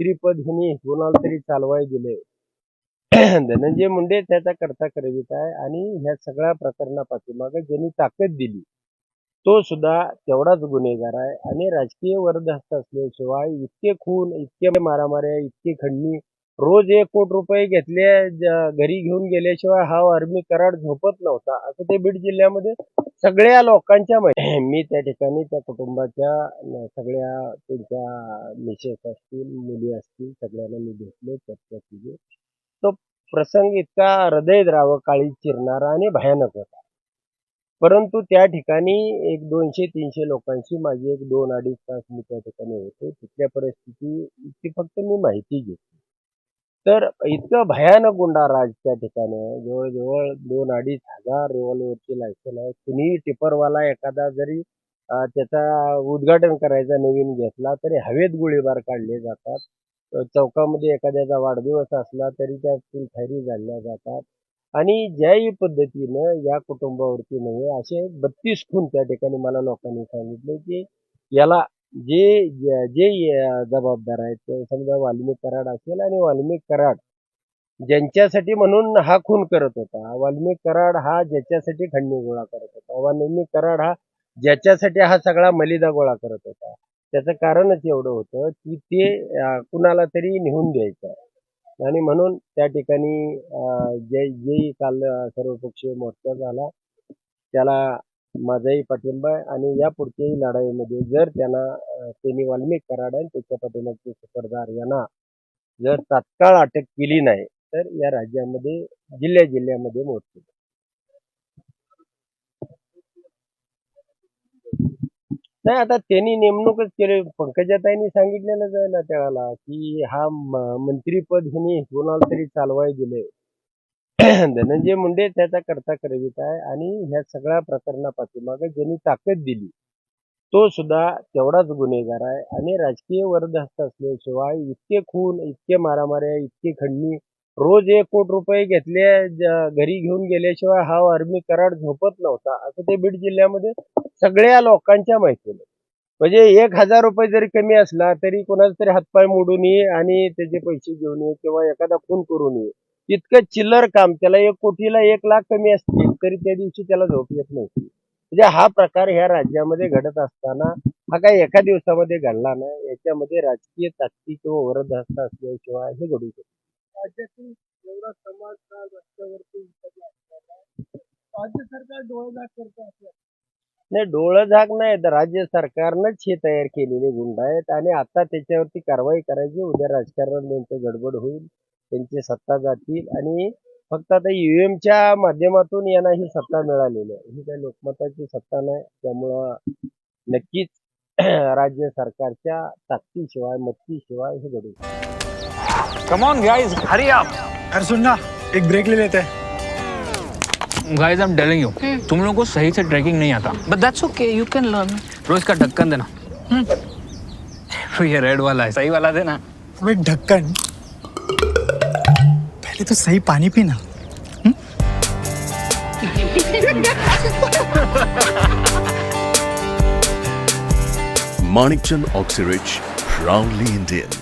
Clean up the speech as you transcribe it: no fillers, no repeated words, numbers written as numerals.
मंत्रीपद ह्यांनी कोणाला तरी चालवाय दिले. धनंजय मुंडे त्याचा करता करवित आहे आणि ह्या सगळ्या प्रकरणापाठीमागे ज्यांनी ताकद दिली तो सुद्धा तेवढाच गुन्हेगार आहे. आणि राजकीय वरदहस्त असल्याशिवाय इतके खून, इतके मारामाऱ्या, इतकी खंडणी, रोज 1 कोटी रुपये घेतले घरी घेऊन गेल्याशिवाय हा आर्मी कराड झोपत नव्हता, असं ते बीड जिल्ह्यामध्ये सगळ्या लोकांच्या मी त्या ठिकाणी त्या कुटुंबाच्या सगळ्या त्यांच्या मिसेस असतील, मुली असतील, सगळ्यांना मी भेटलो, चर्चा केली. तो प्रसंग इतका हृदयद्रावक, काळी चिरणारा आणि भयानक होता. परंतु त्या ठिकाणी एक 200-300 लोकांशी माझी एक 2-2.5 तास मी त्या ठिकाणी होतो. तिथल्या परिस्थितीची फक्त मी माहिती घेतली. तर इतकं भयानक गुंडाराज त्या ठिकाणी आहे. जवळजवळ 2-2.5 हजार रिव्हॉल्वरची लायसन आहे. कुणीही टिपरवाला एखादा जरी त्याचा उद्घाटन करायचा नवीन घेतला तरी हवेत गोळीबार काढले जातात. चौकामध्ये एखाद्याचा वाढदिवस असला तरी त्यातील फायरी झाल्या जातात. आणि ज्याही पद्धतीनं या कुटुंबावरती नव्हे असे 32 खून त्या ठिकाणी मला लोकांनी सांगितले की याला जे जे जबाबदार आहेत, समजा वाल्मिक कराड असेल आणि वाल्मिक कराड ज्यांच्यासाठी म्हणून हा खून करत होता, वाल्मिक कराड हा ज्याच्यासाठी खंडणी गोळा करत होता, वाल्मिक कराड हा ज्याच्यासाठी हा सगळा मलिदा गोळा करत होता, त्याचं कारणच एवढं होतं की ते कुणाला तरी नेऊन द्यायचं आहे. आणि म्हणून त्या ठिकाणी जे काल सर्वपक्षीय मोर्चा झाला त्याला माझाही पाठिंबा आहे. आणि या पुढच्याही लढाईमध्ये जर त्यांनी वाल्मिक कराड आणि त्याच्या पाठिंबाचे सुपरदार यांना जर तात्काळ अटक केली नाही तर या राज्यामध्ये जिल्ह्यामध्ये मोर्चे. नाही, आता त्यांनी नेमणूकच केली. पंकजाताईंनी सांगितलेलंच आहे ना त्याला की हा मंत्रीपद ह्यांनी कोणाला तरी चालवाय दिले. धनंजय मुंडे त्याचा करता करवित आहे आणि ह्या सगळ्या प्रकरणापाठीमागे ज्यांनी ताकद दिली तो सुद्धा तेवढाच गुन्हेगार आहे. आणि राजकीय वरदहस्त असल्याशिवाय इतके खून, इतके मारामाऱ्या, इतकी खंडणी, रोज 1 कोटी रुपये घेतले घरी घेऊन गेल्याशिवाय हा आर्मी कराड झोपत नव्हता, असं ते बीड जिल्ह्यामध्ये सगळ्या लोकांच्या माहितीनं. म्हणजे 1,000 रुपये जरी कमी असला तरी कोणाचा तरी हातपाय मोडून ये आणि त्याचे पैसे घेऊन ये किंवा एखादा खून करून ये, इतकं चिल्लर काम. त्याला 1 कोटीला 1 लाख कमी असतील तरी त्या दिवशी त्याला झोप येत नव्हती. म्हणजे हा प्रकार ह्या राज्यामध्ये घडत असताना हा काही एका दिवसामध्ये घडला नाही. याच्यामध्ये राजकीय ताकदी किंवा वरदहस्त असल्याशिवाय हे घडू शकते. राज्यातील एवढा समाज रस्त्यावरती राज्य सरकार डोळेझाक करत असलं नाही, डोळेझाक नाही, तर राज्य सरकारनंच हे तयार केलेले गुंड आहेत. आणि आता त्याच्यावरती कारवाई करायची. उद्या राजकारण त्यांचं गडबड होईल, त्यांची सत्ता जातील आणि फक्त आता ईव्हीएमच्या माध्यमातून यांना ही सत्ता मिळालेली आहे. ही काही लोकमताची सत्ता नाही. त्यामुळं नक्कीच राज्य सरकारच्या ताकदीशिवाय, मत्तीशिवाय हे घडू. Come on guys, hurry up. अरे सुन ना, एक ब्रेक ले लेते हैं. Guys I am telling you, तुम लोगों को सही से ट्रैकिंग नहीं आता. But that's okay, you can learn. रोज का ढक्कन देना. ये रेड वाला है, सही वाला देना. अब एक ढक्कन, पहले तो सही पानी पीना. Manikchand Oxyrich, proudly Indian.